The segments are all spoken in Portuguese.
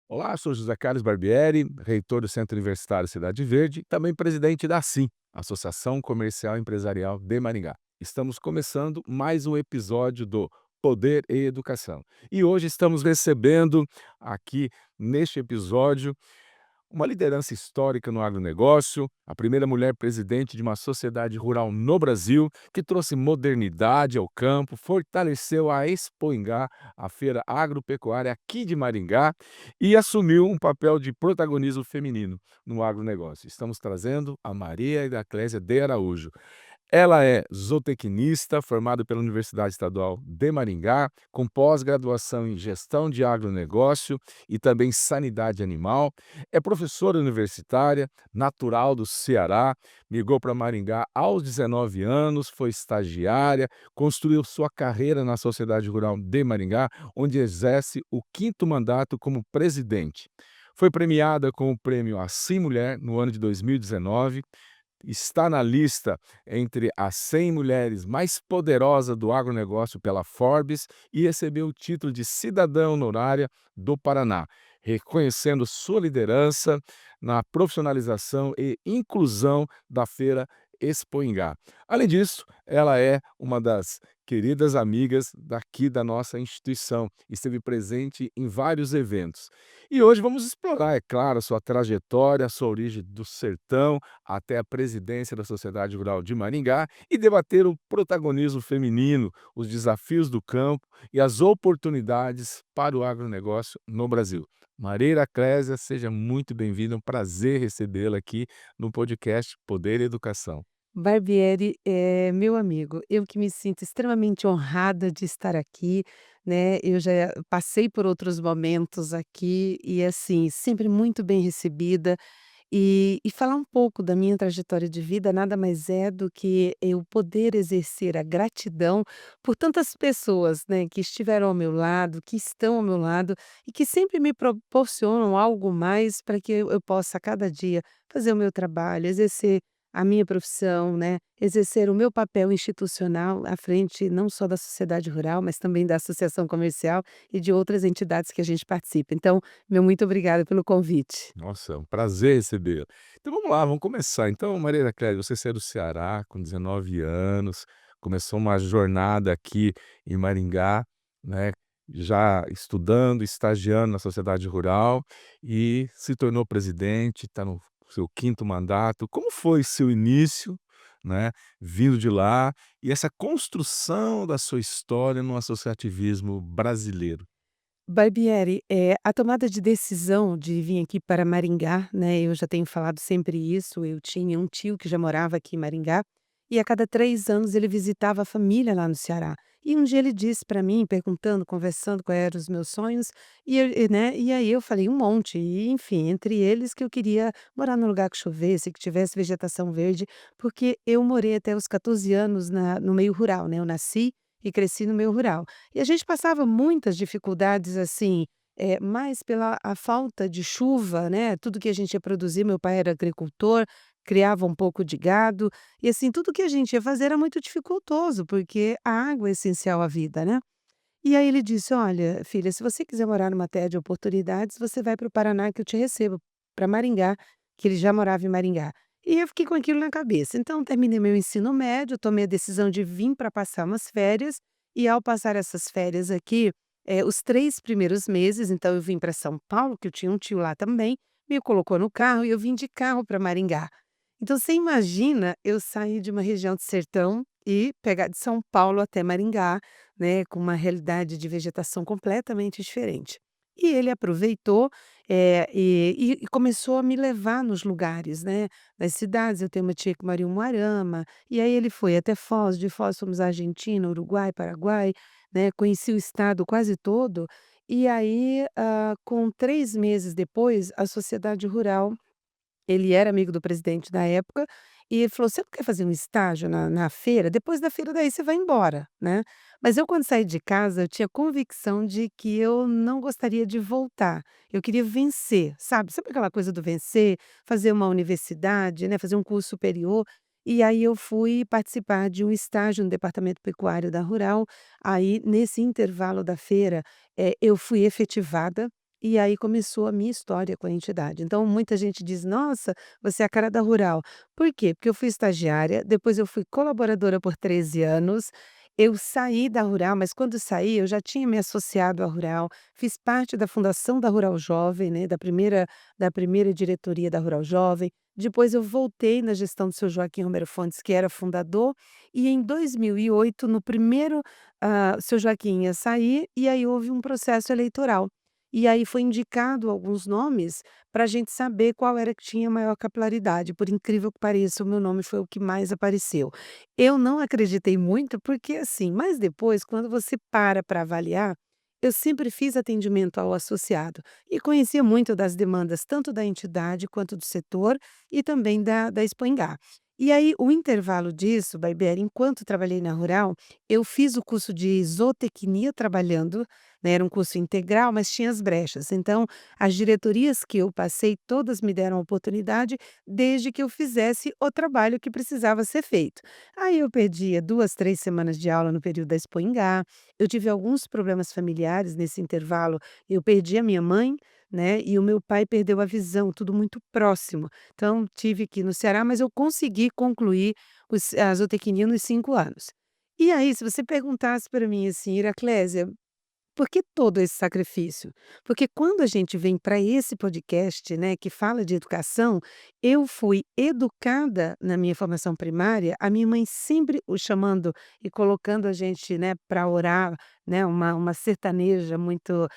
Olá, sou José Carlos Barbieri, reitor do Centro Universitário Cidade Verde, também presidente da ASSIM, Associação Comercial e Empresarial de Maringá. Estamos começando mais um episódio do Poder e Educação. E hoje estamos recebendo aqui neste episódio uma liderança histórica no agronegócio, a primeira mulher presidente de uma sociedade rural no Brasil, que trouxe modernidade ao campo, fortaleceu a Expo Ingá, a feira agropecuária aqui de Maringá, e assumiu um papel de protagonismo feminino no agronegócio. Estamos trazendo a Maria Idaclésia de Araújo. Ela é zootecnista, formada pela Universidade Estadual de Maringá, com pós-graduação em Gestão de Agronegócio e também Sanidade Animal. É professora universitária, natural do Ceará, migrou para Maringá aos 19 anos, foi estagiária, construiu sua carreira na Sociedade Rural de Maringá, onde exerce o 5º mandato como presidente. Foi premiada com o prêmio Assim Mulher no ano de 2019, está na lista entre as 100 mulheres mais poderosas do agronegócio pela Forbes e recebeu o título de cidadã honorária do Paraná, reconhecendo sua liderança na profissionalização e inclusão da feira Expo Ingá. Além disso, ela é uma das queridas amigas daqui da nossa instituição, esteve presente em vários eventos. E hoje vamos explorar, é claro, a sua trajetória, a sua origem do sertão, até a presidência da Sociedade Rural de Maringá e debater o protagonismo feminino, os desafios do campo e as oportunidades para o agronegócio no Brasil. Maria Iraclésia, seja muito bem-vinda, é um prazer recebê-la aqui no podcast Poder e Educação. Barbieri é meu amigo. Eu que me sinto extremamente honrada de estar aqui, né, eu já passei por outros momentos aqui e, assim, sempre muito bem recebida. E falar um pouco da minha trajetória de vida nada mais é do que eu poder exercer a gratidão por tantas pessoas, né, que estiveram ao meu lado, que estão ao meu lado e que sempre me proporcionam algo mais para que eu possa a cada dia fazer o meu trabalho, exercer a minha profissão, né, exercer o meu papel institucional à frente não só da sociedade rural, mas também da associação comercial e de outras entidades que a gente participa. Então, meu muito obrigada pelo convite. Nossa, é um prazer recebê-la. Então vamos lá, vamos começar. Então, Maria Iraclésia, você saiu do Ceará com 19 anos, começou uma jornada aqui em Maringá, né, já estudando, estagiando na sociedade rural e se tornou presidente, está no seu 5º mandato. Como foi seu início, né, vindo de lá e essa construção da sua história no associativismo brasileiro? Barbieri, a tomada de decisão de vir aqui para Maringá, né, eu já tenho falado sempre isso, eu tinha um tio que já morava aqui em Maringá, e a cada 3 anos ele visitava a família lá no Ceará. E um dia ele disse para mim, perguntando, conversando quais eram os meus sonhos, né, e aí eu falei um monte, e enfim, entre eles que eu queria morar num lugar que chovesse, que tivesse vegetação verde, porque eu morei até os 14 anos no meio rural, né, eu nasci e cresci no meio rural. E a gente passava muitas dificuldades, assim, mais pela a falta de chuva, né, tudo que a gente ia produzir, meu pai era agricultor, criava um pouco de gado, e assim, tudo que a gente ia fazer era muito dificultoso, porque a água é essencial à vida, né. E aí ele disse: "Olha, filha, se você quiser morar numa terra de oportunidades, você vai para o Paraná que eu te recebo, para Maringá", que ele já morava em Maringá. E eu fiquei com aquilo na cabeça. Então terminei meu ensino médio, tomei a decisão de vir para passar umas férias, e ao passar essas férias aqui, os 3 primeiros meses, então eu vim para São Paulo, que eu tinha um tio lá também, me colocou no carro e eu vim de carro para Maringá. Então você imagina eu sair de uma região de sertão e pegar de São Paulo até Maringá, né, com uma realidade de vegetação completamente diferente. E ele aproveitou, e começou a me levar nos lugares, né, nas cidades. Eu tenho uma tia que mora em Umuarama, e aí ele foi até Foz, de Foz fomos à Argentina, Uruguai, Paraguai, né, conheci o estado quase todo. E aí, com 3 meses depois, a sociedade rural, ele era amigo do presidente da época, e ele falou: "Você não quer fazer um estágio na feira? Depois da feira daí você vai embora", né. Mas eu, quando saí de casa, eu tinha convicção de que eu não gostaria de voltar, eu queria vencer, sabe aquela coisa do vencer, fazer uma universidade, né, fazer um curso superior. e aí eu fui participar de um estágio no departamento pecuário da Rural. Aí, nesse intervalo da feira, eu fui efetivada, e aí começou a minha história com a entidade. Então muita gente diz: "Nossa, você é a cara da Rural". Por quê? Porque eu fui estagiária, depois eu fui colaboradora por 13 anos, eu saí da Rural, mas quando saí eu já tinha me associado à Rural, fiz parte da fundação da Rural Jovem, né, da primeira diretoria da Rural Jovem. Depois eu voltei na gestão do seu Joaquim Romero Fontes, que era fundador, e em 2008, no primeiro, o seu Joaquim ia sair, e aí houve um processo eleitoral. E aí foi indicado alguns nomes para a gente saber qual era que tinha maior capilaridade. Por incrível que pareça, o meu nome foi o que mais apareceu. Eu não acreditei muito, porque assim, mas depois, quando você para avaliar, eu sempre fiz atendimento ao associado e conhecia muito das demandas tanto da entidade quanto do setor e também da Expo. E aí, o intervalo disso, Barbieri, enquanto trabalhei na Rural, eu fiz o curso de zootecnia trabalhando, né, era um curso integral, mas tinha as brechas. Então, as diretorias que eu passei, todas me deram a oportunidade, desde que eu fizesse o trabalho que precisava ser feito. Aí eu perdia 2, 3 semanas de aula no período da Expo. Eu tive alguns problemas familiares nesse intervalo, eu perdi a minha mãe, né, e o meu pai perdeu a visão, tudo muito próximo. Então tive que ir no Ceará, mas eu consegui concluir a zootecnia nos 5 anos. E aí, se você perguntasse para mim assim: "Iraclésia, por que todo esse sacrifício?" Porque quando a gente vem para esse podcast, né, que fala de educação, eu fui educada na minha formação primária, a minha mãe sempre o chamando e colocando a gente, né, para orar, né, uma sertaneja muito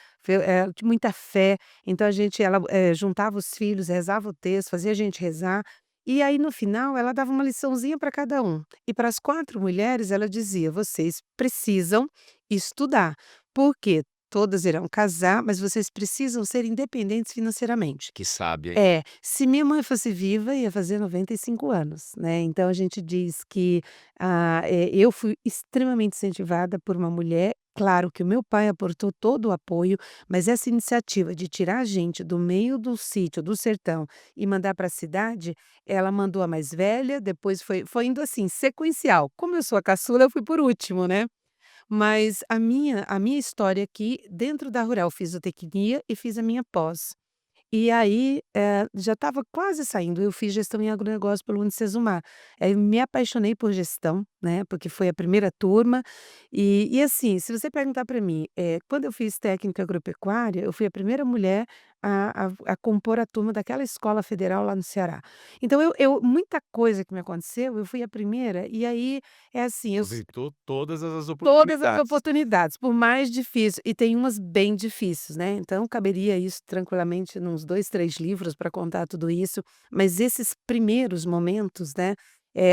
de muita fé. Então ela, juntava os filhos, rezava o texto, fazia a gente rezar, e aí no final ela dava uma liçãozinha para cada um. E para as 4 mulheres ela dizia: "Vocês precisam estudar". Porque todas irão casar, mas vocês precisam ser independentes financeiramente. Que sábia, hein? Se minha mãe fosse viva, ia fazer 95 anos, né, então a gente diz que, eu fui extremamente incentivada por uma mulher. Claro que o meu pai aportou todo o apoio, mas essa iniciativa de tirar a gente do meio do sítio, do sertão, e mandar para a cidade, ela mandou a mais velha, depois foi indo assim, sequencial. Como eu sou a caçula, eu fui por último, né. Mas a minha história aqui, dentro da Rural, fiz zootecnia e fiz a minha pós. E aí, já estava quase saindo, eu fiz gestão em agronegócio pelo Unicesumar. Aí me apaixonei por gestão, né, porque foi a primeira turma, e assim, se você perguntar para mim, quando eu fiz técnica agropecuária, eu fui a primeira mulher a compor a turma daquela escola federal lá no Ceará. Então muita coisa que me aconteceu, eu fui a primeira, e aí, é assim, Aproveitou todas as todas as oportunidades. oportunidades, por mais difícil, e tem umas bem difíceis, né, então caberia isso tranquilamente nos 2, 3 livros para contar tudo isso, mas esses primeiros momentos, né,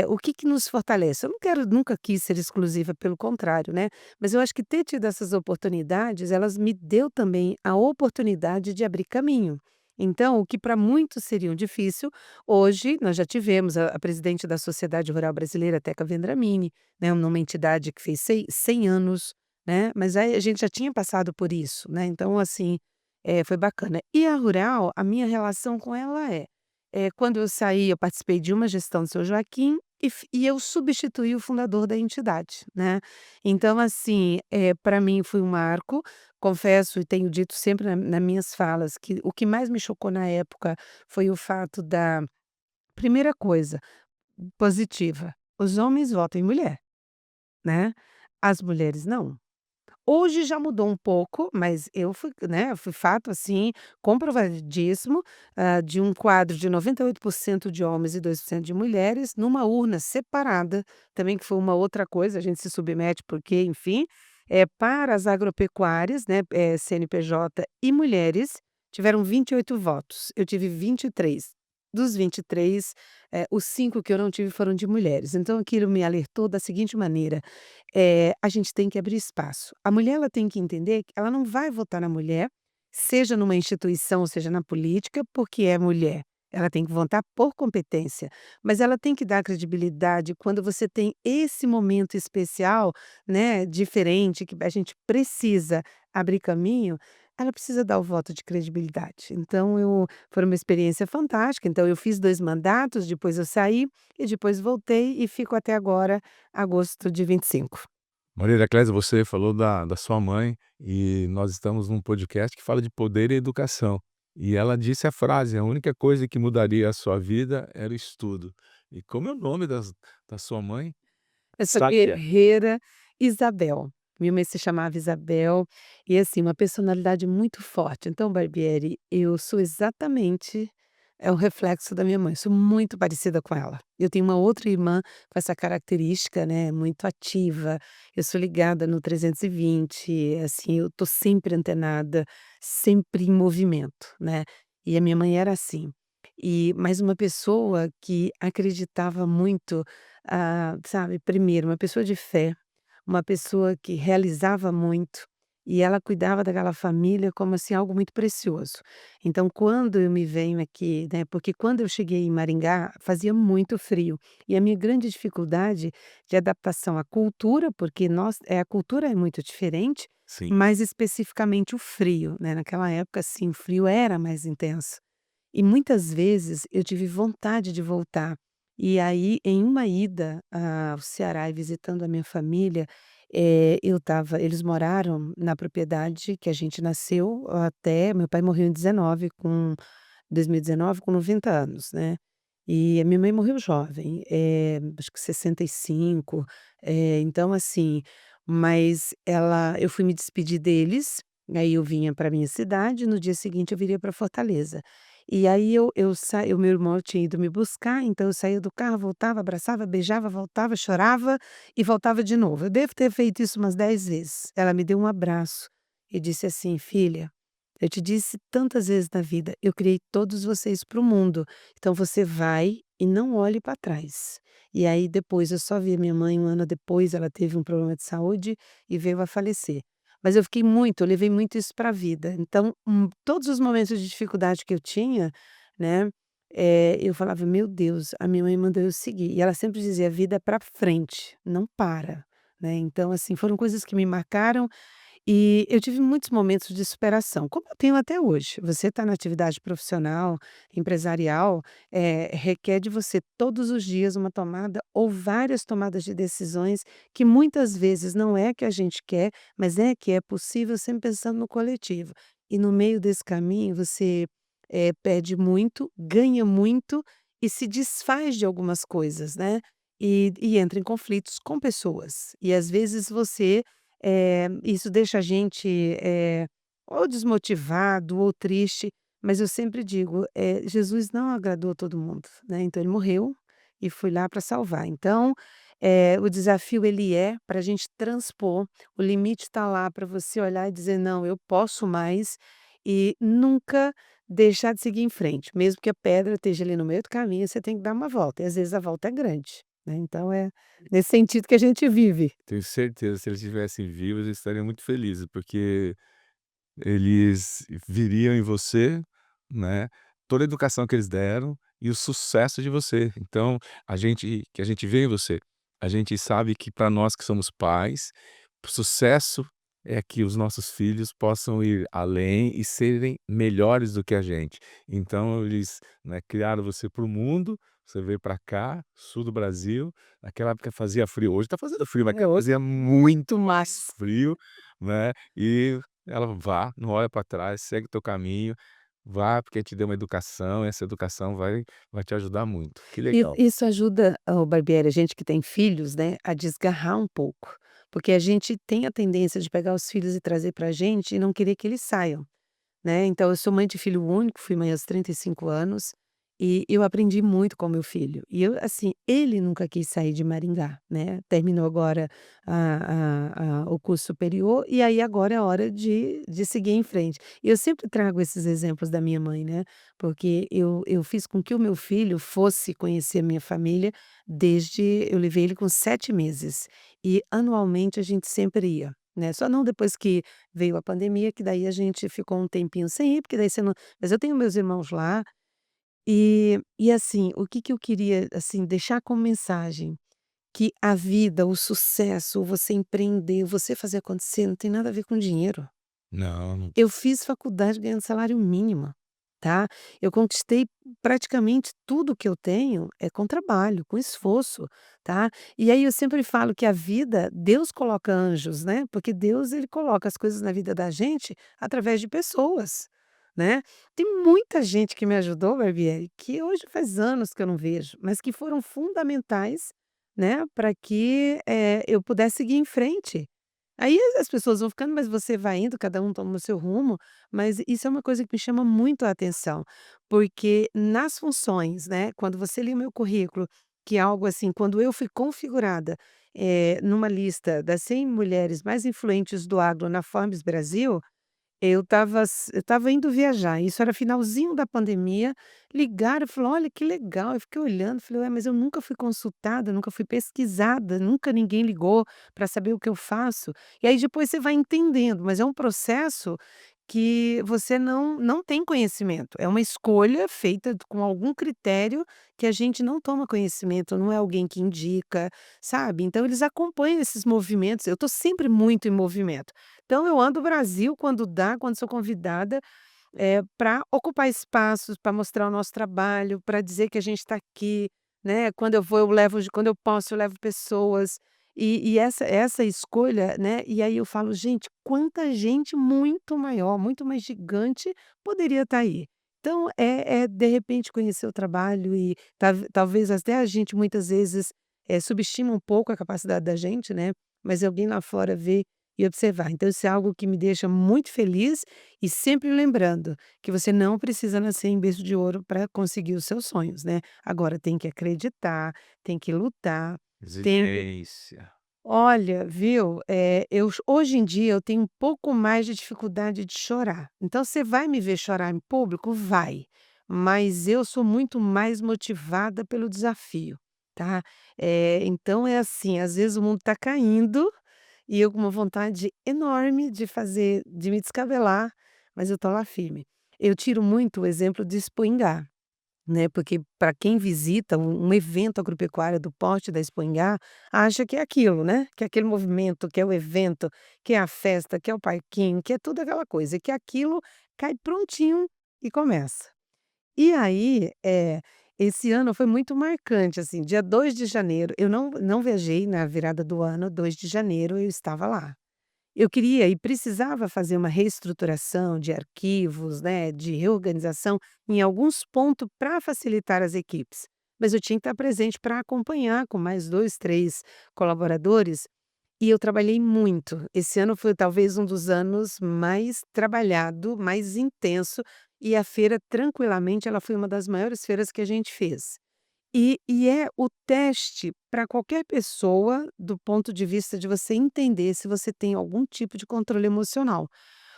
o que que nos fortalece? Eu nunca quis ser exclusiva, pelo contrário, né, mas eu acho que ter tido essas oportunidades, elas me deu também a oportunidade de abrir caminho. Então, o que para muitos seria um difícil, hoje nós já tivemos a presidente da Sociedade Rural Brasileira, Teca Vendramini, né, numa entidade que fez 100 anos, né, mas aí a gente já tinha passado por isso, né, então assim, foi bacana. E a Rural, a minha relação com ela quando eu saí, eu participei de uma gestão do seu Joaquim e eu substituí o fundador da entidade, né. Então assim, pra mim foi um marco, confesso e tenho dito sempre nas minhas falas que o que mais me chocou na época foi o fato da primeira coisa, positiva, os homens votam em mulher. Né, as mulheres não. Hoje já mudou um pouco, mas fui fato, assim, comprovadíssimo, de um quadro de 98% de homens e 2% de mulheres, numa urna separada, também que foi uma outra coisa, a gente se submete porque, enfim, para as agropecuárias, né, CNPJ e mulheres, tiveram 28 votos, eu tive 23. Dos 23, os 5 que eu não tive foram de mulheres, então aquilo me alertou da seguinte maneira: a gente tem que abrir espaço. A mulher ela tem que entender que ela não vai votar na mulher, seja numa instituição, seja na política, porque é mulher. Ela tem que votar por competência, mas ela tem que dar credibilidade quando você tem esse momento especial, né, diferente, que a gente precisa abrir caminho. ela precisa dar o voto de credibilidade. Então foi uma experiência fantástica, então eu fiz 2 mandatos, depois eu saí e depois voltei e fico até agora, agosto de 25. Maria da Clésia, você falou da sua mãe e nós estamos num podcast que fala de poder e educação. E ela disse a frase: "A única coisa que mudaria a sua vida era o estudo". E como é o nome da sua mãe? Essa Sátia. guerreira Isabel. Minha mãe se chamava Isabel e, assim, uma personalidade muito forte. Então, Barbieri, eu sou exatamente o reflexo da minha mãe, sou muito parecida com ela. Eu tenho uma outra irmã com essa característica, né, muito ativa, eu sou ligada no 320, assim, eu tô sempre antenada, sempre em movimento, né, e a minha mãe era assim. Mas uma pessoa que acreditava muito, sabe, primeiro, uma pessoa de fé, uma pessoa que realizava muito, e ela cuidava daquela família como, assim, algo muito precioso. Então quando eu me venho aqui, né, porque quando eu cheguei em Maringá, fazia muito frio, e a minha grande dificuldade de adaptação à cultura, porque a cultura é muito diferente, Sim. mais especificamente o frio, né, naquela época, assim, o frio era mais intenso. E muitas vezes eu tive vontade de voltar. E aí, em uma ida ao Ceará e visitando a minha família, eles moraram na propriedade que a gente nasceu até meu pai morreu em 2019, com 90 anos, né. E a minha mãe morreu jovem, acho que 65, então assim, mas eu fui me despedir deles, aí eu vinha para minha cidade, no dia seguinte eu viria para Fortaleza. E aí o meu irmão tinha ido me buscar, então eu saía do carro, voltava, abraçava, beijava, voltava, chorava e voltava de novo. Eu devo ter feito isso umas 10 vezes. Ela me deu um abraço e disse assim: "Filha, eu te disse tantas vezes na vida, eu criei todos vocês para o mundo, então você vai e não olhe para trás". E aí depois eu só vi a minha mãe 1 ano depois, ela teve um problema de saúde e veio a falecer. Mas eu levei muito isso para a vida. Então, todos os momentos de dificuldade que eu tinha, né, eu falava: "Meu Deus, a minha mãe mandou eu seguir". E ela sempre dizia: "A vida é para frente, não para", né. Então, assim, foram coisas que me marcaram e eu tive muitos momentos de superação, como eu tenho até hoje. Você está na atividade profissional, empresarial, requer de você todos os dias uma tomada ou várias tomadas de decisões que muitas vezes não é que a gente quer, mas é que é possível sempre pensando no coletivo. E no meio desse caminho você, perde muito, ganha muito e se desfaz de algumas coisas, né, e entra em conflitos com pessoas. E às vezes isso deixa a gente, ou desmotivado ou triste, mas eu sempre digo, Jesus não agradou a todo mundo, né, então ele morreu e foi lá para salvar. Então, o desafio ele é para a gente transpor, o limite está lá para você olhar e dizer: "Não, eu posso mais", e nunca deixar de seguir em frente, mesmo que a pedra esteja ali no meio do caminho, você tem que dar uma volta, e às vezes a volta é grande, né, então é nesse sentido que a gente vive. Tenho certeza, se eles estivessem vivos, eles estariam muito felizes, porque eles viriam em você, né, toda a educação que eles deram e o sucesso de você. Então, a gente vê em você, a gente sabe que para nós que somos pais, o sucesso é que os nossos filhos possam ir além e serem melhores do que a gente. Então eles, né, criaram você para o mundo, você veio para cá, sul do Brasil, naquela época fazia frio, hoje está fazendo frio, mas É outro fazia muito mais mais. frio, né, e ela vá, não olha para trás, segue o teu caminho, vá, porque te deu uma educação, essa educação vai te ajudar muito. Que E legal. isso ajuda, ô Barbieri, a gente que tem filhos, né, a desgarrar um pouco, porque a gente tem a tendência de pegar os filhos e trazer pra gente e não querer que eles saiam. Né, então eu sou mãe de filho único, fui mãe aos 35 anos, e eu aprendi muito com meu filho. E eu assim, ele nunca quis sair de Maringá, né, terminou agora o curso superior, e aí agora é hora de seguir em frente. E eu sempre trago esses exemplos da minha mãe, né, porque eu fiz com que o meu filho fosse conhecer a minha família desde eu levei ele com 7 meses, e anualmente a gente sempre ia, né, só não depois que veio a pandemia, que daí a gente ficou um tempinho sem ir, porque daí você não mas eu tenho meus irmãos lá, e assim, o que que eu queria, assim, deixar como mensagem, que a vida, o sucesso, você empreender, você fazer acontecer, não tem nada a ver com dinheiro. Não, não. Eu fiz faculdade ganhando salário mínimo, tá. Eu conquistei praticamente tudo que eu tenho, com trabalho, com esforço, tá. E aí eu sempre falo que a vida Deus coloca anjos, né, porque Deus ele coloca as coisas na vida da gente através de pessoas, né. Tem muita gente que me ajudou, Barbieri, que hoje faz anos que eu não vejo, mas que foram fundamentais, né, para que, eu pudesse seguir em frente. Aí as pessoas vão ficando, mas você vai indo, cada um toma o seu rumo, mas isso é uma coisa que me chama muito a atenção, porque nas funções, né, quando você lê o meu currículo, que é algo assim, quando eu fui configurada, numa lista das 100 mulheres mais influentes do agro na Forbes Brasil, eu estava indo viajar, isso era finalzinho da pandemia, ligaram e falou: "Olha que legal", eu fiquei olhando, falei: "Ué, mas eu nunca fui consultada, nunca fui pesquisada, nunca ninguém ligou para saber o que eu faço". E aí depois você vai entendendo, mas é um processo que você não tem conhecimento, é uma escolha feita com algum critério que a gente não toma conhecimento, não é alguém que indica, sabe. Então eles acompanham esses movimentos, eu estou sempre muito em movimento. Então eu ando o Brasil quando dá, quando sou convidada, para ocupar espaços, para mostrar o nosso trabalho, para dizer que a gente está aqui, né, quando eu vou eu levo quando eu posso eu levo pessoas, e essa escolha, né, e aí eu falo: "Gente, quanta gente muito maior, muito mais gigante poderia estar aí". Então de repente conhecer o trabalho e talvez até a gente muitas vezes, subestima um pouco a capacidade da gente, né, mas alguém lá fora vê e observar. Então isso é algo que me deixa muito feliz e sempre lembrando que você não precisa nascer em berço de ouro para conseguir os seus sonhos, né. Agora tem que acreditar, tem que lutar, tem Resiliência. olha, viu, eu hoje em dia eu tenho um pouco mais de dificuldade de chorar. Então você vai me ver chorar em público? Vai, mas eu sou muito mais motivada pelo desafio, tá. Então é assim, às vezes o mundo está caindo e eu com uma vontade enorme de me descabelar, mas eu tô lá firme. Eu tiro muito o exemplo de Expo Ingá, né, porque para quem visita um evento agropecuário do porte da Expo Ingá, acha que é aquilo, né, que é aquele movimento, que é o evento, que é a festa, que é o parquinho, que é tudo aquela coisa, e que aquilo cai prontinho e começa. E aí, esse ano foi muito marcante, assim, dia 2 de janeiro, eu não viajei na virada do ano, 2 de janeiro eu estava lá. Eu queria e precisava fazer uma reestruturação de arquivos, né, de reorganização em alguns pontos para facilitar as equipes, mas eu tinha que estar presente para acompanhar com mais 2, 3 colaboradores, e eu trabalhei muito. Esse ano foi talvez um dos anos mais trabalhado, mais intenso, e a feira tranquilamente ela foi uma das maiores feiras que a gente fez. E é o teste para qualquer pessoa, do ponto de vista de você entender se você tem algum tipo de controle emocional,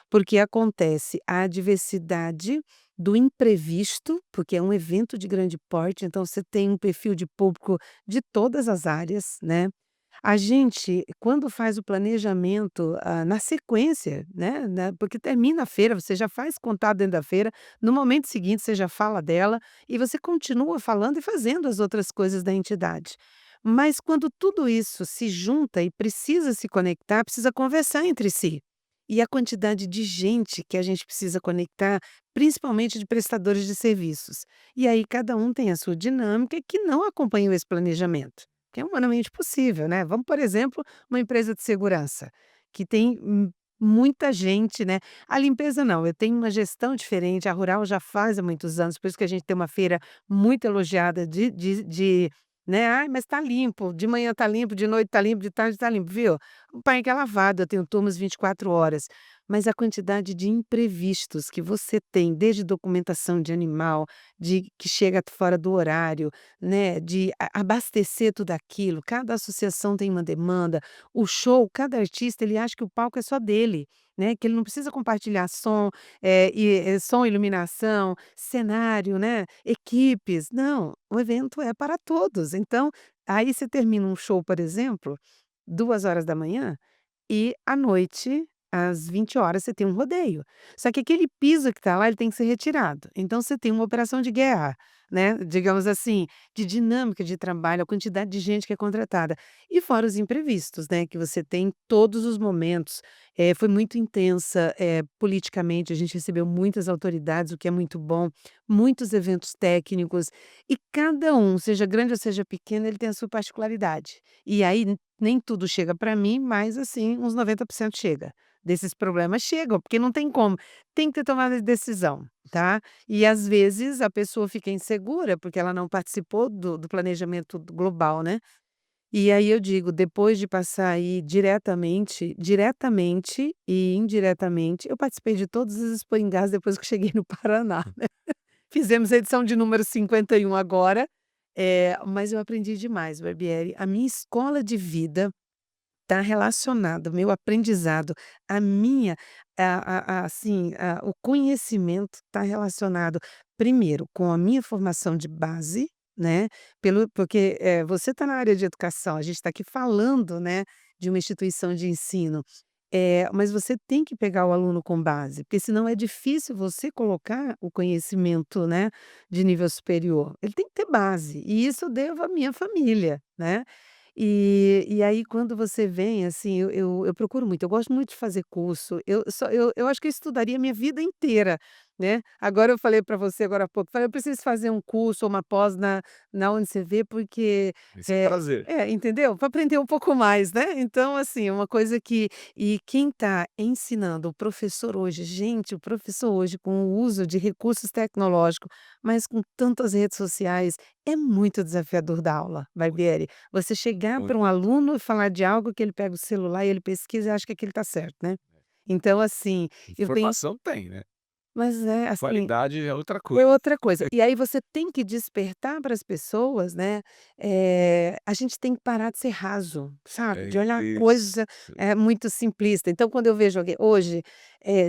porque acontece a adversidade do imprevisto, porque é um evento de grande porte, então você tem um perfil de público de todas as áreas, né. A gente, quando faz o planejamento, na sequência, né, porque termina a feira, você já faz contato dentro da feira, no momento seguinte você já fala dela, e você continua falando e fazendo as outras coisas da entidade. Mas quando tudo isso se junta e precisa se conectar, precisa conversar entre si. E a quantidade de gente que a gente precisa conectar, principalmente de prestadores de serviços. E aí cada um tem a sua dinâmica que não acompanham esse planejamento. Que é humanamente possível, né. Vamos, por exemplo, uma empresa de segurança, que tem muita gente, né. A limpeza não, eu tenho uma gestão diferente, a rural já faz há muitos anos, por isso que a gente tem uma feira muito elogiada né, "Ai, mas está limpo, de manhã está limpo, de noite está limpo, de tarde está limpo", viu. O parque é lavado, eu tenho turmas 24 horas, mas a quantidade de imprevistos que você tem, desde documentação de animal, de que chega fora do horário, né, de abastecer tudo aquilo, cada associação tem uma demanda, o show, cada artista ele acha que o palco é só dele, né, que ele não precisa compartilhar som, som, iluminação, cenário, né, equipes, não, o evento é para todos, então, aí você termina um show, por exemplo, 2 horas da manhã e à noite, às 20 horas você tem um rodeio. Só que aquele piso que está lá, ele tem que ser retirado. Então você tem uma operação de guerra. né, digamos assim, de dinâmica de trabalho, a quantidade de gente que é contratada. E fora os imprevistos, né, que você tem em todos os momentos. Foi muito intensa, politicamente, a gente recebeu muitas autoridades, o que é muito bom, muitos eventos técnicos, e cada um, seja grande ou seja pequeno, ele tem a sua particularidade. E aí nem tudo chega para mim, mas assim, uns 90% chega. Desses problemas chegam, porque não tem como, tem que ter tomada de decisão, tá. E às vezes a pessoa fica insegura, porque ela não participou do planejamento global, né. E aí eu digo, depois de passar aí diretamente e indiretamente, eu participei de todas as Expo em Gás depois que eu cheguei no Paraná, né. Fizemos a edição de número 51 agora, mas eu aprendi demais, Barbieri. A minha escola de vida está relacionada, o meu aprendizado, a minha assim, o conhecimento está relacionado, primeiro, com a minha formação de base, né, porque, você está na área de educação, a gente está aqui falando, né, de uma instituição de ensino, mas você tem que pegar o aluno com base, porque senão é difícil você colocar o conhecimento, né, de nível superior. Ele tem que ter base, e isso eu devo à minha família, né. E aí quando você vem, assim, eu procuro muito, eu gosto muito de fazer curso, eu acho que eu estudaria a minha vida inteira, né. Agora eu falei para você agora há pouco, falei: "Eu preciso fazer um curso ou uma pós na UNICV porque", Esse é um prazer. entendeu? Para aprender um pouco mais, né. Então, assim, é uma coisa que e quem está ensinando, o professor hoje, gente, o professor hoje com o uso de recursos tecnológicos, mas com tantas redes sociais, é muito desafiador dar aula, Barbieri. Você chegar Muito. para um aluno e falar de algo que ele pega o celular e ele pesquisa e acha que aquilo está certo, né. Então assim, eu tenho Informação tem, né, mas é assim, qualidade é outra é coisa. outra coisa. E aí você tem que despertar para as pessoas, né, a gente tem que parar de ser raso, sabe, É de olhar a isso. coisa, muito simplista. Então quando eu vejo alguém hoje,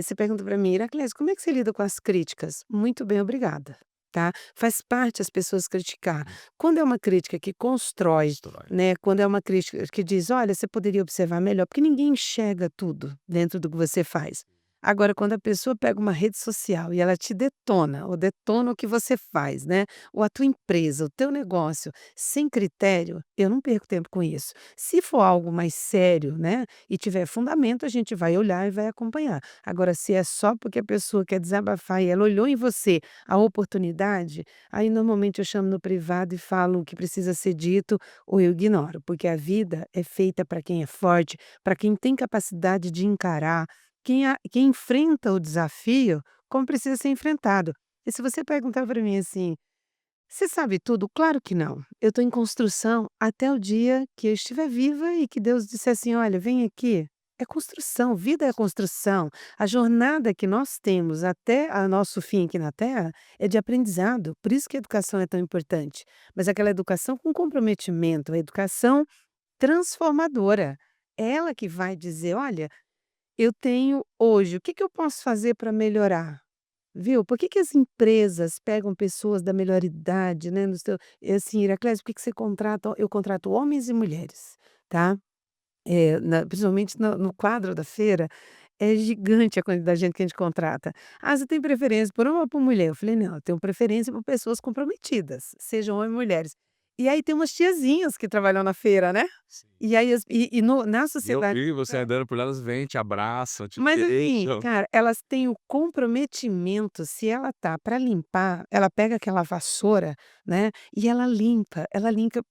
você pergunta para mim: "Iracleso, como é que você lida com as críticas?". "Muito bem, obrigada", tá. Faz parte as pessoas criticar. Quando é uma crítica que constrói, Destrói. né, quando é uma crítica que diz: "Olha, você poderia observar melhor", porque ninguém enxerga tudo dentro do que você faz. Agora, quando a pessoa pega uma rede social e ela te detona, ou detona o que você faz, né, ou a tua empresa, o teu negócio, sem critério, eu não perco tempo com isso. Se for algo mais sério, né, e tiver fundamento, a gente vai olhar e vai acompanhar. Agora, se é só porque a pessoa quer desabafar e ela olhou em você a oportunidade, aí normalmente eu chamo no privado e falo o que precisa ser dito, ou eu ignoro, porque a vida é feita para quem é forte, para quem tem capacidade de encarar, quem enfrenta o desafio como precisa ser enfrentado. E se você perguntar para mim assim: "Você sabe tudo?", claro que não. Eu estou em construção até o dia que eu estiver viva e que Deus disser assim: "Olha, vem aqui". É construção, vida é construção. A jornada que nós temos até a nosso fim aqui na Terra é de aprendizado, por isso que a educação é tão importante. Mas aquela educação com comprometimento, a educação transformadora. É ela que vai dizer: "Olha, eu tenho hoje, o que que eu posso fazer para melhorar? Viu? Por que que as empresas pegam pessoas da melhor idade, né, no seu assim, Iracleso, por que que você contrata eu contrato homens e mulheres, tá? Principalmente no quadro da feira, é gigante a quantidade de gente que a gente contrata. "Ah, você tem preferência por homem ou por mulher?" Eu falei: "Não, eu tenho preferência por pessoas comprometidas, sejam homens ou mulheres". E aí tem umas tiazinhas que trabalham na feira, né, Sim. e aí e no na E eu sociedade. vi você andando por elas, vêm, te abraçam, te Mas assim, beijam. cara, elas têm o comprometimento, se ela tá para limpar, ela pega aquela vassoura, né, e ela limpa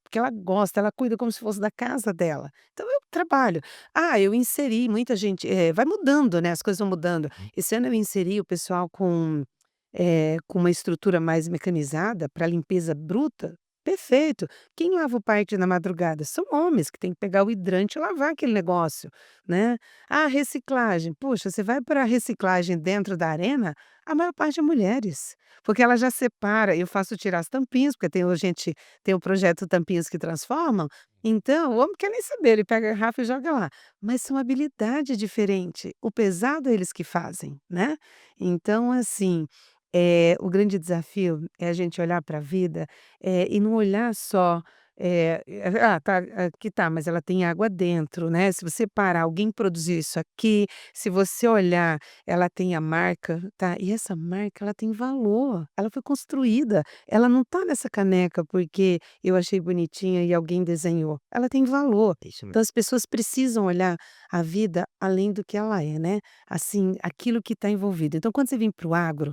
porque ela gosta, ela cuida como se fosse da casa dela. Então eu trabalho. Ah, eu inseri muita gente, vai mudando, né, as coisas vão mudando. Uhum. Esse ano eu inseri o pessoal com uma estrutura mais mecanizada para limpeza bruta, perfeito. Quem lava o parque na madrugada? São homens que têm que pegar o hidrante e lavar aquele negócio, né. Ah, reciclagem, puxa, você vai para a reciclagem dentro da arena, a maior parte é mulheres, porque ela já separa, eu faço tirar as tampinhas, porque tem o projeto Tampinhas que Transformam, então o homem quer nem saber, ele pega a garrafa e joga lá, mas são habilidade diferente, o pesado é eles que fazem, né. Então assim, o grande desafio é a gente olhar para a vida, e não olhar só, Tá, aqui tá, mas ela tem água dentro, né, se você parar, alguém produziu isso aqui, se você olhar, ela tem a marca, tá, e essa marca ela tem valor, ela foi construída, ela não tá nessa caneca porque eu achei bonitinha e alguém desenhou, ela tem valor. É isso Então mesmo. as pessoas precisam olhar a vida além do que ela é, né, assim, aquilo que está envolvido. Então quando você vem para o agro,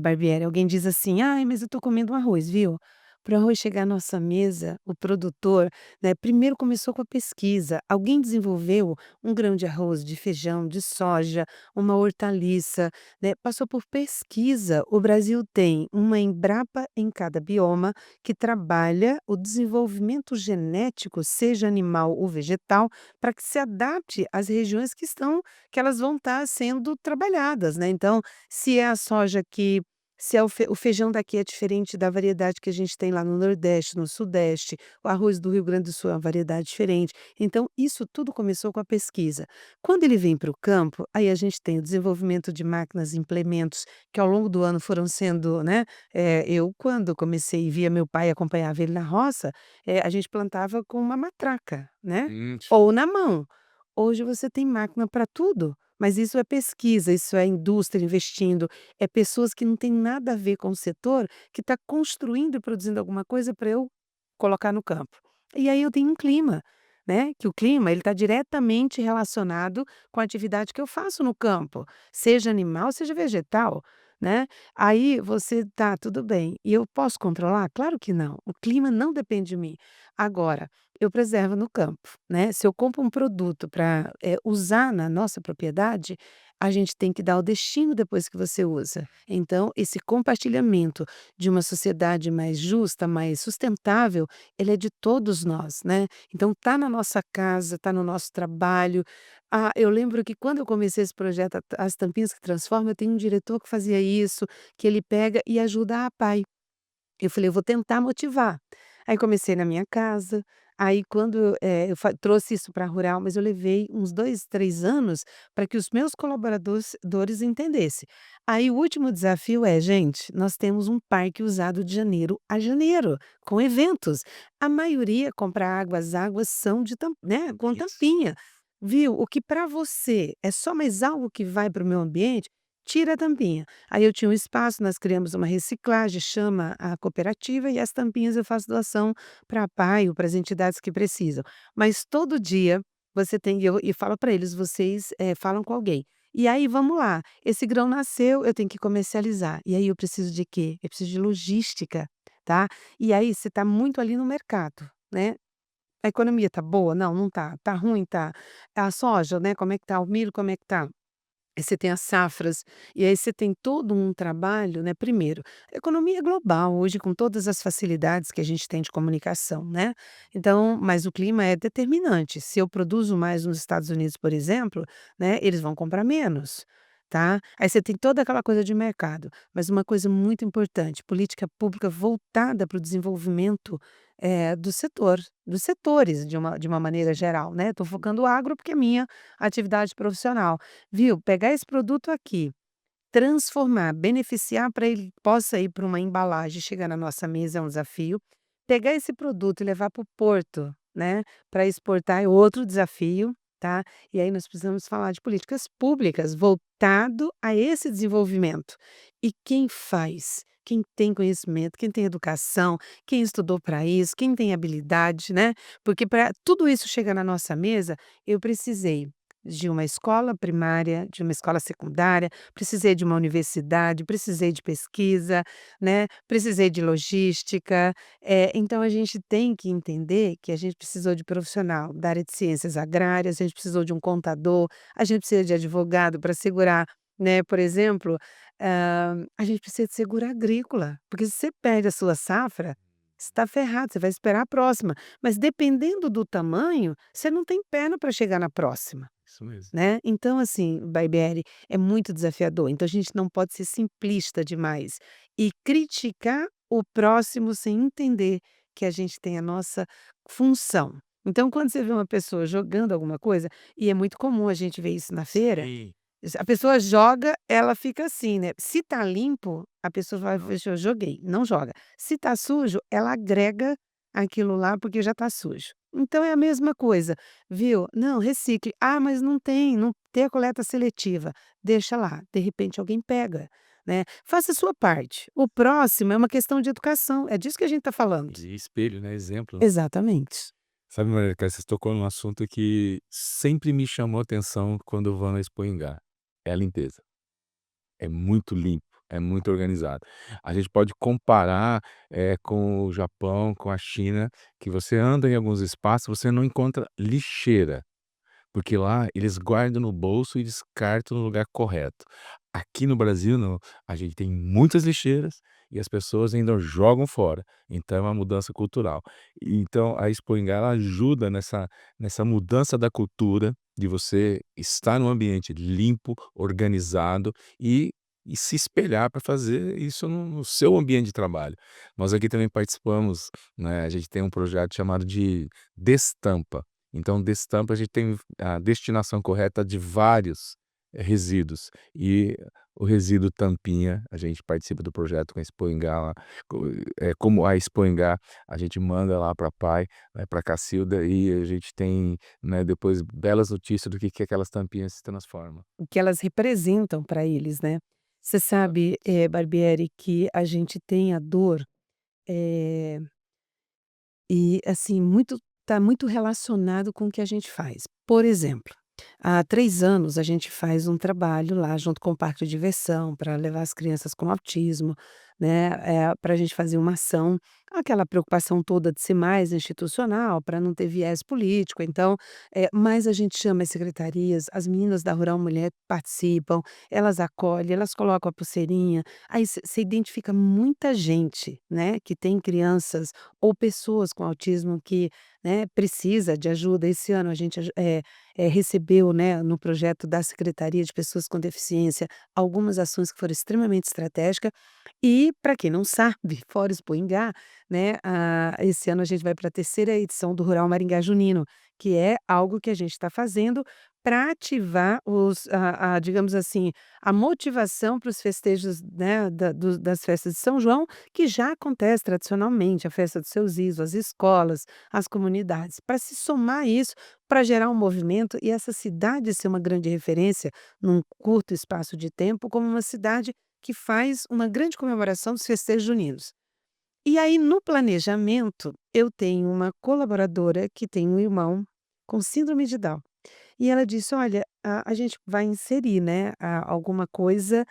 Barbieri, alguém diz assim: "Ai, mas eu estou comendo um arroz", viu? Para o arroz chegar à nossa mesa, o produtor, né, primeiro começou com a pesquisa. Alguém desenvolveu um grão de arroz, de feijão, de soja, uma hortaliça, né, passou por pesquisa. O Brasil tem uma Embrapa em cada bioma que trabalha o desenvolvimento genético, seja animal ou vegetal, para que se adapte às regiões que elas vão estar sendo trabalhadas, né. Então, se é a soja aqui, se é o feijão daqui é diferente da variedade que a gente tem lá no Nordeste, no Sudeste, o arroz do Rio Grande do Sul é uma variedade diferente. Então, isso tudo começou com a pesquisa. Quando ele vem para o campo, aí a gente tem o desenvolvimento de máquinas e implementos que ao longo do ano foram sendo, né, eu quando comecei e via meu pai, acompanhava ele na roça, a gente plantava com uma matraca, né, Hum. ou na mão. Hoje você tem máquina para tudo, mas isso é pesquisa, isso é indústria investindo, é pessoas que não têm nada a ver com o setor, que está construindo e produzindo alguma coisa para eu colocar no campo. E aí eu tenho um clima, né, que o clima ele está diretamente relacionado com a atividade que eu faço no campo, seja animal, seja vegetal, né. Aí você tá, tudo bem, e eu posso controlar? Claro que não, o clima não depende de mim. Agora, eu preservo no campo, né, se eu compro um produto para, usar na nossa propriedade, a gente tem que dar o destino depois que você usa. Então, esse compartilhamento de uma sociedade mais justa, mais sustentável, ele é de todos nós, né. Então tá na nossa casa, tá no nosso trabalho. Ah, eu lembro que quando eu comecei esse projeto As Tampinhas que Transformam, eu tenho um diretor que fazia isso, que ele pega e ajuda a pai. Eu falei: "Eu vou tentar motivar". Aí comecei na minha casa, aí quando, eu trouxe isso para rural, mas eu levei uns 2, 3 anos para que os meus colaboradores dores entendessem. Aí o último desafio é: "Gente, nós temos um parque usado de janeiro a janeiro, com eventos". A maioria compra água, as águas são de né, com Isso. tampinha. Viu, o que para você é só mais algo que vai para o meio ambiente, tira a tampinha. Aí eu tinha um espaço, nós criamos uma reciclagem, chama a cooperativa e as tampinhas eu faço doação para pai ou para as entidades que precisam. Mas todo dia você tem e falo para eles: "Vocês, falam com alguém". E aí vamos lá, esse grão nasceu, eu tenho que comercializar. E aí eu preciso de quê? Eu preciso de logística, tá. E aí você está muito ali no mercado, né. A economia tá boa? Não, não tá. Tá ruim? Tá. A soja, né, como é que tá? O milho, como é que tá? Aí você tem as safras, e aí você tem todo um trabalho, né, primeiro, a economia é global hoje com todas as facilidades que a gente tem de comunicação, né, então mas o clima é determinante, se eu produzo mais nos Estados Unidos, por exemplo, né, eles vão comprar menos, tá. Aí você tem toda aquela coisa de mercado, mas uma coisa muito importante, política pública voltada para o desenvolvimento, do setor, dos setores de uma maneira geral, né, estou focando o agro porque é minha atividade profissional. Viu, pegar esse produto aqui, transformar, beneficiar para ele possa ir para uma embalagem, chegar na nossa mesa é um desafio. Pegar esse produto e levar para o porto, né, para exportar é outro desafio, tá. E aí nós precisamos falar de políticas públicas voltado a esse desenvolvimento. E quem faz? Quem tem conhecimento, quem tem educação, quem estudou para isso, quem tem habilidade, né, porque para tudo isso chegar na nossa mesa, eu precisei de uma escola primária, de uma escola secundária, precisei de uma universidade, precisei de pesquisa, né, precisei de logística, então a gente tem que entender que a gente precisou de profissional da área de ciências agrárias, a gente precisou de um contador, a gente precisa de advogado para segurar, né, por exemplo, a gente precisa de seguro agrícola, porque se você perde a sua safra, você está ferrado, você vai esperar a próxima, mas dependendo do tamanho, você não tem perna para chegar na próxima. Isso mesmo. Né, então assim, Barbieri, é muito desafiador, então a gente não pode ser simplista demais e criticar o próximo sem entender que a gente tem a nossa função. Então quando você vê uma pessoa jogando alguma coisa, e é muito comum a gente ver isso na feira, Sim. a pessoa joga, ela fica assim, né, se tá limpo, a pessoa vai: Não. "Poxa, eu joguei", não joga. Se tá sujo, ela agrega aquilo lá porque já está sujo. Então é a mesma coisa, viu? Não, recicle. Ah, mas não tem a coleta seletiva. Deixa lá, de repente alguém pega, né. Faça a sua parte. O próximo é uma questão de educação, é disso que a gente está falando. De espelho, né, exemplo, né. Exatamente. Sabe, Maria Clara, você tocou num assunto que sempre me chamou atenção quando eu vou na Expo Ingá, é a limpeza. É muito limpo, é muito organizado. A gente pode comparar, com o Japão, com a China, que você anda em alguns espaços, você não encontra lixeira. Porque lá eles guardam no bolso e descartam no lugar correto. Aqui no Brasil não, a gente tem muitas lixeiras e as pessoas ainda jogam fora, então é uma mudança cultural. Então a Expo Ingá ela ajuda nessa mudança da cultura de você estar num ambiente limpo, organizado e e se espelhar para fazer isso no seu ambiente de trabalho. Nós aqui também participamos, né, a gente tem um projeto chamado de Destampa. Então, Destampa a gente tem a destinação correta de vários, resíduos. E o resíduo tampinha, a gente participa do projeto com a Expoingá lá, como a Expoingá, a gente manda lá para a PAI, né, pra Cacilda, e a gente tem, né, depois belas notícias do que aquelas tampinhas se transformam. O que elas representam para eles, né. Você sabe, Exatamente. Barbieri, que a gente tem a dor, eh, e assim, muito está muito relacionado com o que a gente faz. Por exemplo, há 3 anos a gente faz um trabalho lá junto com o parque de diversão para levar as crianças com autismo, né, pra gente fazer uma ação, aquela preocupação toda de ser mais institucional, para não ter viés político, então, mas a gente chama as secretarias, as meninas da Rural Mulher participam, elas acolhem, elas colocam a pulseirinha, aí você identifica muita gente, né, que tem crianças ou pessoas com autismo que, né, precisa de ajuda. Esse ano a gente recebeu, né, no projeto da Secretaria de Pessoas com Deficiência, algumas ações que foram extremamente estratégicas e, para quem não sabe, fora o Expoingá, né, esse ano a gente vai para a terceira edição do Rural Maringá Junino, que é algo que a gente está fazendo para ativar digamos assim, a motivação para os festejos, né, das festas de São João, que já acontece tradicionalmente, a festa dos seus Isos, as escolas, as comunidades, para se somar a isso, para gerar um movimento e essa cidade ser uma grande referência num curto espaço de tempo, como uma cidade que faz uma grande comemoração dos festejos juninos. E aí, no planejamento, eu tenho uma colaboradora que tem um irmão com síndrome de Down. E ela disse: "Olha, a gente vai inserir, né, alguma coisa,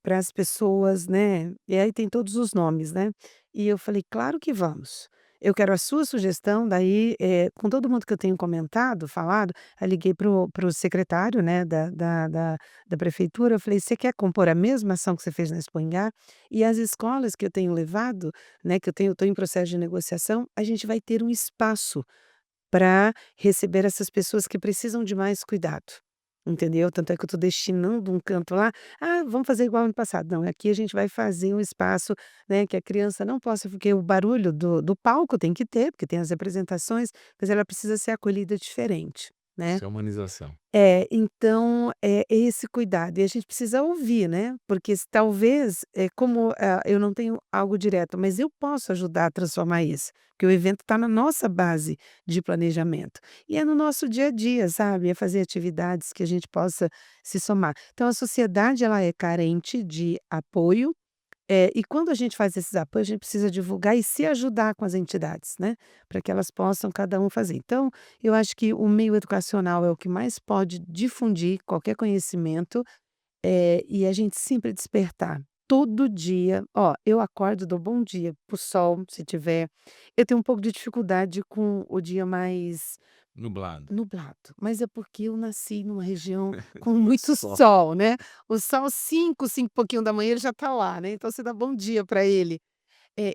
para as pessoas, né", e aí tem todos os nomes, né. E eu falei: "Claro que vamos. Eu quero a sua sugestão", daí, com todo mundo que eu tenho comentado, falado, aí liguei para o secretário, né, da prefeitura, eu falei: "Você quer compor a mesma ação que você fez na Expo Ingá?" E as escolas que eu tenho levado, né, que eu estou em processo de negociação, a gente vai ter um espaço para receber essas pessoas que precisam de mais cuidado, entendeu? Tanto é que eu estou destinando um canto lá, "Ah, vamos fazer igual ano passado", não, aqui a gente vai fazer um espaço, né, que a criança não possa porque o barulho do palco tem que ter, porque tem as representações, mas ela precisa ser acolhida diferente, né. Isso é humanização. Então, é esse cuidado e a gente precisa ouvir, né, porque se talvez, como, eu não tenho algo direto, mas eu posso ajudar a transformar isso, porque o evento está na nossa base de planejamento. E é no nosso dia a dia, sabe, é fazer atividades que a gente possa se somar. Então a sociedade ela é carente de apoio, e quando a gente faz esses apoios, a gente precisa divulgar e se ajudar com as entidades, né, para que elas possam cada um fazer. Então, eu acho que o meio educacional é o que mais pode difundir qualquer conhecimento, e a gente sempre despertar. Todo dia, ó, eu acordo, dou bom dia para o sol, se tiver. Eu tenho um pouco de dificuldade com o dia mais Nublado. nublado, mas é porque eu nasci numa região com muito Só. sol, né. O sol 5 e pouquinho da manhã ele já está lá, né, então você dá bom dia para ele.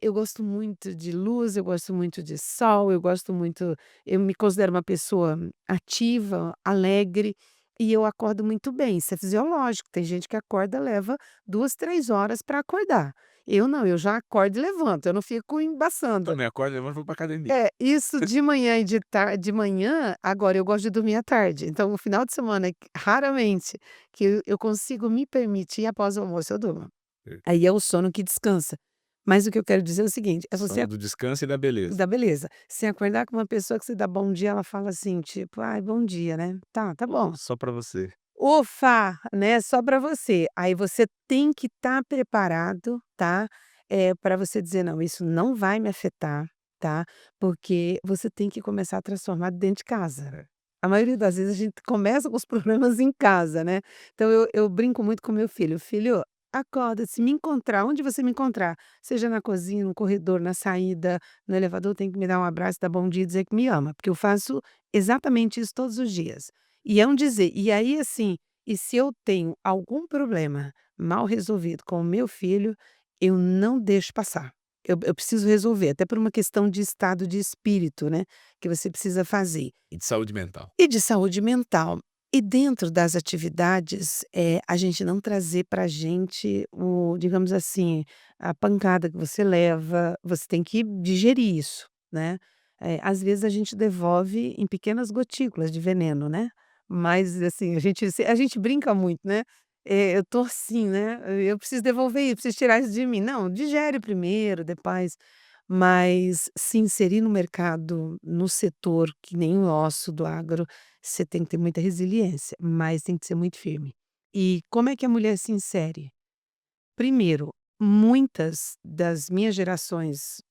Eu gosto muito de luz, eu gosto muito de sol, eu me considero uma pessoa ativa, alegre, e eu acordo muito bem, isso é fisiológico, tem gente que acorda, leva 2, 3 horas para acordar. Eu não, eu já acordo e levanto, eu não fico embaçando. Também acorda, levanta e vou pra academia. Isso de manhã e de manhã, agora eu gosto de dormir à tarde, então o final de semana, raramente, que eu consigo me permitir após o almoço eu durmo. Aí é o sono que descansa. Mas o que eu quero dizer é o seguinte, é você Sonho do descanso e da beleza. da beleza, se acordar com uma pessoa que você dá bom dia, ela fala assim, tipo: "Ai, bom dia, né. Tá bom". Só pra você. Ufa, né, só para você. Aí você tem que estar preparado, tá, pra você dizer: "Não, isso não vai me afetar", tá, porque você tem que começar a transformar dentro de casa. É. A maioria das vezes a gente começa com os problemas em casa, né. Então eu brinco muito com meu filho: "Filho, acorda, se me encontrar onde você me encontrar, seja na cozinha, no corredor, na saída, no elevador, tem que me dar um abraço, dar bom dia e dizer que me ama", porque eu faço exatamente isso todos os dias. E é um dizer. E aí, assim, e se eu tenho algum problema mal resolvido com o meu filho, eu não deixo passar. Eu preciso resolver, até por uma questão de estado de espírito, né, que você precisa fazer. E de saúde mental. E de saúde mental. E dentro das atividades, a gente não trazer pra gente o digamos assim, a pancada que você leva, você tem que digerir isso, né. Às vezes a gente devolve em pequenas gotículas de veneno, né, mas assim, a gente brinca muito, né, eu tô assim, né, eu preciso devolver isso, preciso tirar isso de mim. Não, digere primeiro, depois mas se inserir no mercado, no setor que nem o nosso do agro, você tem que ter muita resiliência, mas tem que ser muito firme. E como é que a mulher se insere? Primeiro, muitas das minhas gerações,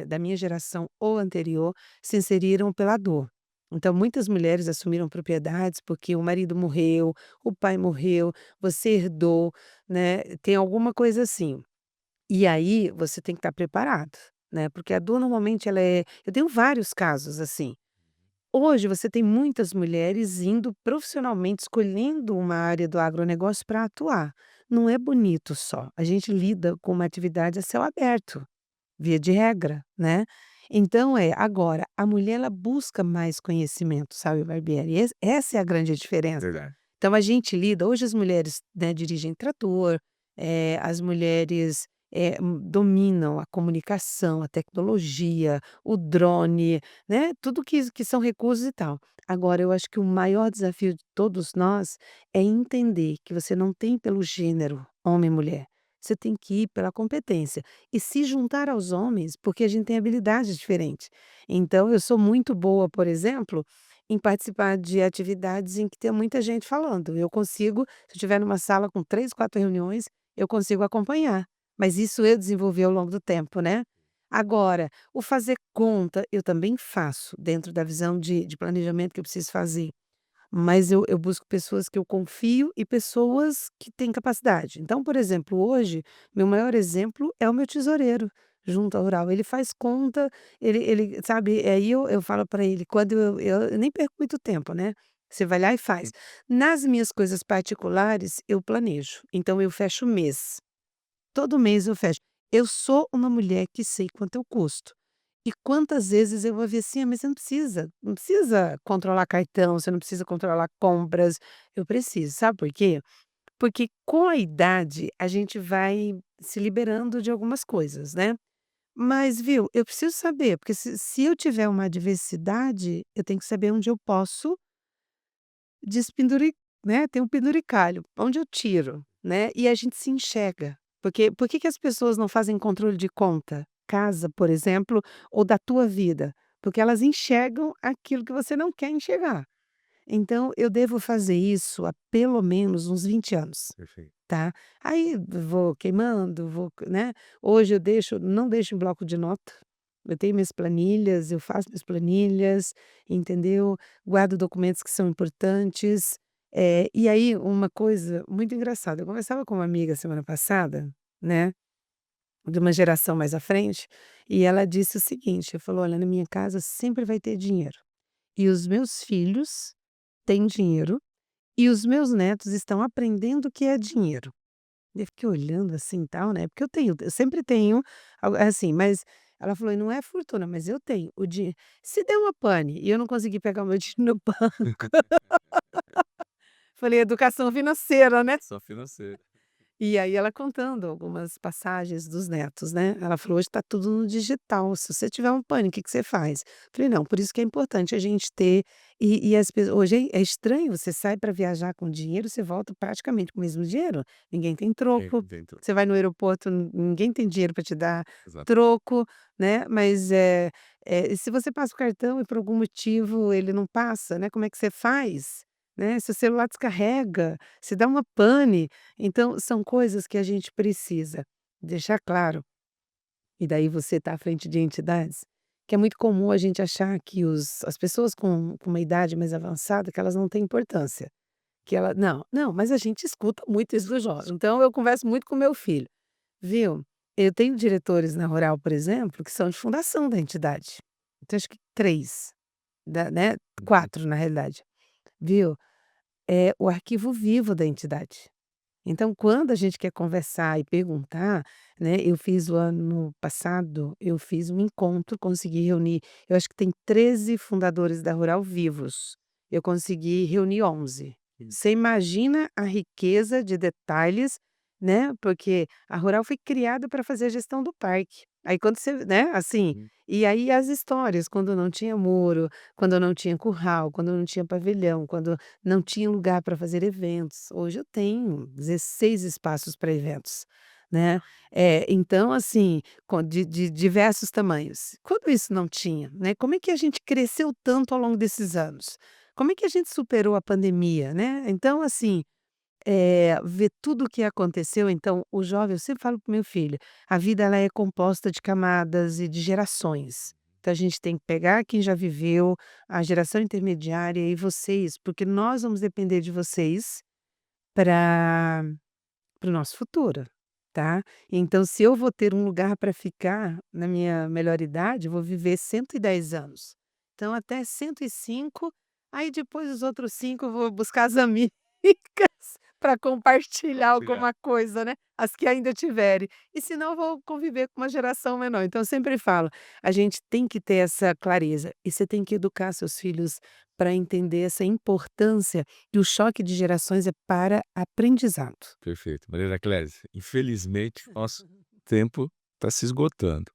da minha geração ou anterior, se inseriram pela dor. Então muitas mulheres assumiram propriedades porque o marido morreu, o pai morreu, você herdou, né, tem alguma coisa assim. E aí você tem que estar preparado, né, porque a dor normalmente ela eu tenho vários casos assim. Hoje você tem muitas mulheres indo profissionalmente, escolhendo uma área do agronegócio para atuar. Não é bonito só, a gente lida com uma atividade a céu aberto, via de regra, né. Então agora, a mulher ela busca mais conhecimento, sabe, Barbieri, essa é a grande diferença. Verdade. Então a gente lida hoje as mulheres, né, dirigem trator, as mulheres, dominam a comunicação, a tecnologia, o drone, né, tudo que são recursos e tal. Agora eu acho que o maior desafio de todos nós é entender que você não tem pelo gênero, homem e mulher, você tem que ir pela competência e se juntar aos homens, porque a gente tem habilidades diferentes. Então eu sou muito boa, por exemplo, em participar de atividades em que tem muita gente falando. Eu consigo, se eu estiver numa sala com 3, 4 reuniões, eu consigo acompanhar, mas isso eu desenvolvi ao longo do tempo, né. Agora, o fazer conta, eu também faço, dentro da visão de planejamento que eu preciso fazer, mas eu busco pessoas que eu confio e pessoas que têm capacidade. Então, por exemplo, hoje, meu maior exemplo é o meu tesoureiro, junto ao rural. Ele faz conta, ele sabe, aí eu falo para ele, quando eu nem perco muito tempo, né, você vai lá e faz. Hum. Nas minhas coisas particulares, eu planejo, então eu fecho o mês. Todo mês eu fecho. Eu sou uma mulher que sei quanto eu custo. E quantas vezes eu vou ver assim: "Ah, mas você não precisa controlar cartão, você não precisa controlar compras". Eu preciso, sabe por quê? Porque com a idade a gente vai se liberando de algumas coisas, né. Mas viu, eu preciso saber, porque se eu tiver uma adversidade, eu tenho que saber onde eu posso né, tem um penduricalho, onde eu tiro, né, e a gente se enxerga. Porque por que que as pessoas não fazem controle de conta? Casa, por exemplo, ou da tua vida, porque elas enxergam aquilo que você não quer enxergar. Então eu devo fazer isso há pelo menos uns 20 anos, Perfeito. tá. Aí vou queimando, né, hoje eu não deixo em bloco de nota, eu tenho minhas planilhas, eu faço minhas planilhas, entendeu, guardo documentos que são importantes, e aí uma coisa muito engraçada, eu conversava com uma amiga semana passada, né, de uma geração mais à frente, e ela disse o seguinte, falou: "Olha, na minha casa sempre vai ter dinheiro, e os meus filhos têm dinheiro e os meus netos estão aprendendo o que é dinheiro". Eu fiquei olhando assim, tal, né, porque eu sempre tenho assim, mas ela falou: "E não é fortuna, mas eu tenho o dinheiro se der uma pane e eu não conseguir pegar o meu dinheiro no banco", falei: "Educação financeira, né". Só financeiro. E aí ela contando algumas passagens dos netos, né, ela falou: "Hoje está tudo no digital, se você tiver um pânico, o que que você faz?". Falei: "Não, por isso que é importante a gente ter". E as pessoas hoje é estranho, você sai para viajar com dinheiro, você volta praticamente com o mesmo dinheiro, ninguém tem troco, Dentro. você vai no aeroporto, ninguém tem dinheiro para te dar Exato. troco, né, mas, se você passa o cartão e por algum motivo ele não passa, né, como é que você faz? Né, seu celular descarrega, se dá uma pane. Então, são coisas que a gente precisa deixar claro, e daí você está à frente de entidades, que é muito comum a gente achar que as pessoas com uma idade mais avançada, que elas não têm importância, que ela não, não, mas a gente escuta muito isso do jovem, então eu converso muito com meu filho, viu. Eu tenho diretores na Rural, por exemplo, que são de fundação da entidade, então acho que 3, né, Uhum. 4 na realidade, viu. É o arquivo vivo da entidade. Então, quando a gente quer conversar e perguntar, né, eu fiz o ano passado, eu fiz um encontro, consegui reunir, eu acho que tem 13 fundadores da Rural vivos, eu consegui reunir 11. Sim. Você imagina a riqueza de detalhes, né, porque a Rural foi criada para fazer a gestão do parque. Aí quando você, né, assim, Hum. e aí as histórias, quando não tinha muro, quando não tinha curral, quando não tinha pavilhão, quando não tinha lugar para fazer eventos. Hoje eu tenho 16 espaços para eventos, né. Então assim, de diversos tamanhos. Quando isso não tinha, né, como é que a gente cresceu tanto ao longo desses anos? Como é que a gente superou a pandemia, né. Então assim, ver tudo o que aconteceu, então o jovem, eu sempre falo para o meu filho, a vida ela é composta de camadas e de gerações. Então a gente tem que pegar quem já viveu, a geração intermediária e vocês, porque nós vamos depender de vocês para o nosso futuro, tá. Então se eu vou ter um lugar para ficar na minha melhor idade, eu vou viver 110 anos. Então até 105, aí depois os outros 5 eu vou buscar as amigas para compartilhar Compartilhar. alguma coisa, né, as que ainda tiverem. E senão eu vou conviver com uma geração menor. Então eu sempre falo, a gente tem que ter essa clareza e você tem que educar seus filhos para entender essa importância que o choque de gerações é para aprendizado. Perfeito. Maria Clésia, infelizmente, nosso tempo está se esgotando.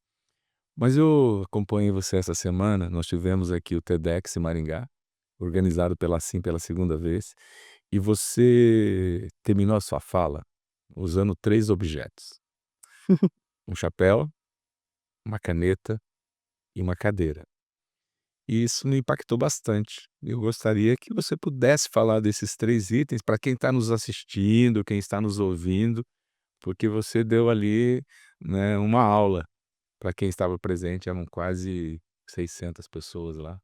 Mas eu acompanhei você essa semana, nós tivemos aqui o TEDx em Maringá, organizado pela Assim pela segunda vez, e você terminou a sua fala usando 3 objetos: um chapéu, uma caneta e uma cadeira. E isso me impactou bastante. Eu gostaria que você pudesse falar desses 3 itens para quem está nos assistindo, quem está nos ouvindo, porque você deu ali, né, uma aula para quem estava presente, eram quase 600 pessoas lá.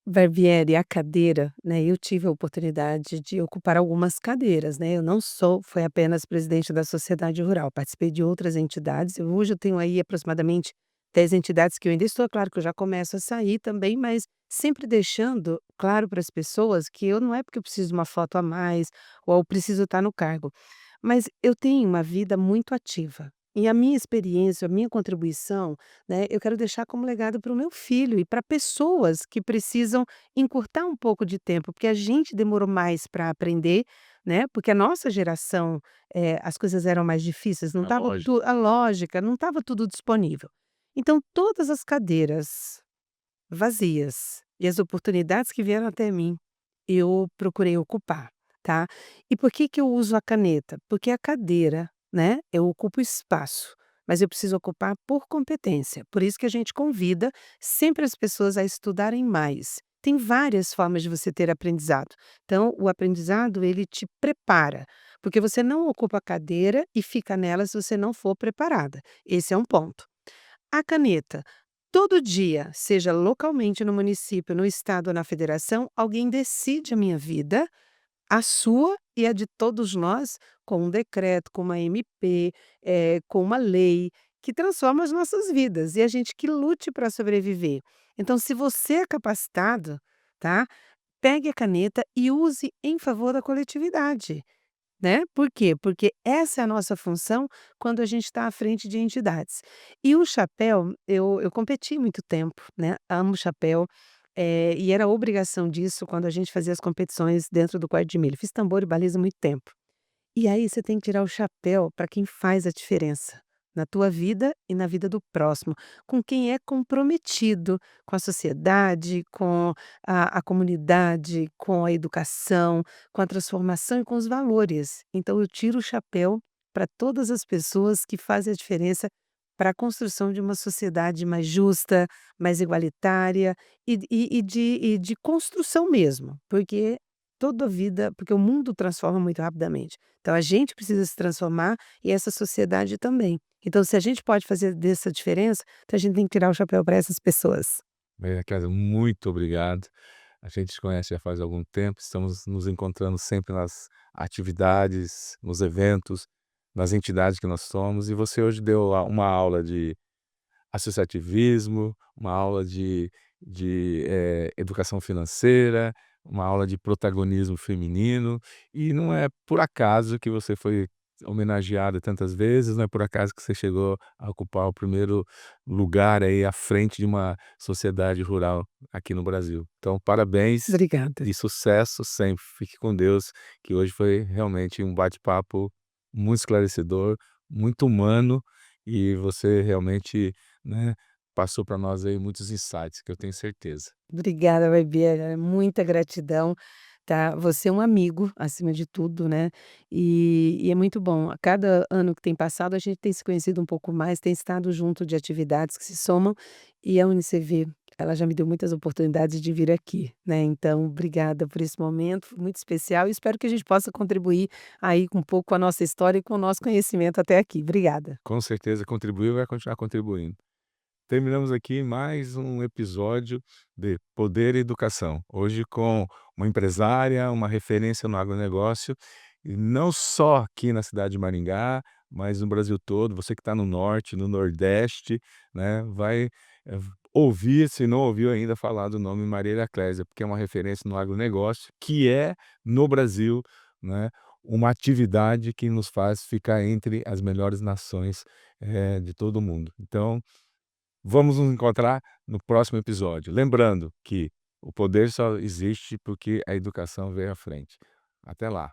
Barbieri, a cadeira, né, eu tive a oportunidade de ocupar algumas cadeiras, né, eu não sou foi apenas presidente da sociedade rural, participei de outras entidades, hoje eu tenho aí aproximadamente 10 entidades que eu ainda estou, claro que eu já começo a sair também, mas sempre deixando claro para as pessoas que eu não é porque eu preciso de uma foto a mais, ou eu preciso estar no cargo, mas eu tenho uma vida muito ativa, e a minha experiência, a minha contribuição, né, eu quero deixar como legado para o meu filho e para pessoas que precisam encurtar um pouco de tempo, porque a gente demorou mais para aprender, né, porque a nossa geração, as coisas eram mais difíceis, não A estava lógica. a lógica, não estava tudo disponível. Então todas as cadeiras vazias e as oportunidades que vieram até mim, eu procurei ocupar, tá. E por que que eu uso a caneta? Porque a cadeira, né, eu ocupo espaço, mas eu preciso ocupar por competência. Por isso que a gente convida sempre as pessoas a estudarem mais. Tem várias formas de você ter aprendizado. Então, o aprendizado ele te prepara, porque você não ocupa a cadeira e fica nela se você não for preparada. Esse é um ponto. A caneta. Todo dia, seja localmente no município, no estado ou na federação, alguém decide a minha vida, a sua e a de todos nós, com um decreto, com uma MP, com uma lei que transforma as nossas vidas e a gente que lute para sobreviver. Então, se você é capacitado, tá? Pegue a caneta e use em favor da coletividade. Né, por quê? Porque essa é a nossa função quando a gente está à frente de entidades. E o chapéu, eu competi muito tempo, né, amo chapéu, e era obrigação disso quando a gente fazia as competições dentro do quarto de milho. Fiz tambor e baliza muito tempo. E aí você tem que tirar o chapéu para quem faz a diferença, na tua vida e na vida do próximo, com quem é comprometido com a sociedade, com a comunidade, com a educação, com a transformação e com os valores. Então eu tiro o chapéu para todas as pessoas que fazem a diferença para a construção de uma sociedade mais justa, mais igualitária e de construção mesmo, porque toda a vida porque o mundo transforma muito rapidamente. Então a gente precisa se transformar e essa sociedade também. Então se a gente pode fazer dessa diferença, então a gente tem que tirar o chapéu para essas pessoas. Casa, muito obrigado. A gente se conhece já faz algum tempo, estamos nos encontrando sempre nas atividades, nos eventos, nas entidades que nós somos, e você hoje deu uma aula de associativismo, uma aula de educação financeira, uma aula de protagonismo feminino, e não é por acaso que você foi homenageada tantas vezes, não é por acaso que você chegou a ocupar o primeiro lugar aí à frente de uma sociedade rural aqui no Brasil. Então parabéns Obrigada. e sucesso sempre. Fique com Deus, que hoje foi realmente um bate-papo muito esclarecedor, muito humano, e você realmente, né, passou para nós aí muitos insights que eu tenho certeza. Obrigada, Barbieri, muita gratidão, tá. Você é um amigo, acima de tudo, né, e é muito bom. A cada ano que tem passado, a gente tem se conhecido um pouco mais, tem estado junto de atividades que se somam, e a UNICEF, ela já me deu muitas oportunidades de vir aqui, né, então obrigada por esse momento, foi muito especial e espero que a gente possa contribuir aí com um pouco com a nossa história e com o nosso conhecimento até aqui. Obrigada. Com certeza contribuiu e vai continuar contribuindo. Terminamos aqui mais um episódio de Poder e Educação. Hoje com uma empresária, uma referência no agronegócio, e não só aqui na cidade de Maringá, mas no Brasil todo. Você que está no norte, no nordeste, né, vai ouvir, se não ouviu ainda, falar do nome Marília Clésia, porque é uma referência no agronegócio, que é, no Brasil, né, uma atividade que nos faz ficar entre as melhores nações de todo o mundo. Então, vamos nos encontrar no próximo episódio. Lembrando que o poder só existe porque a educação veio à frente. Até lá.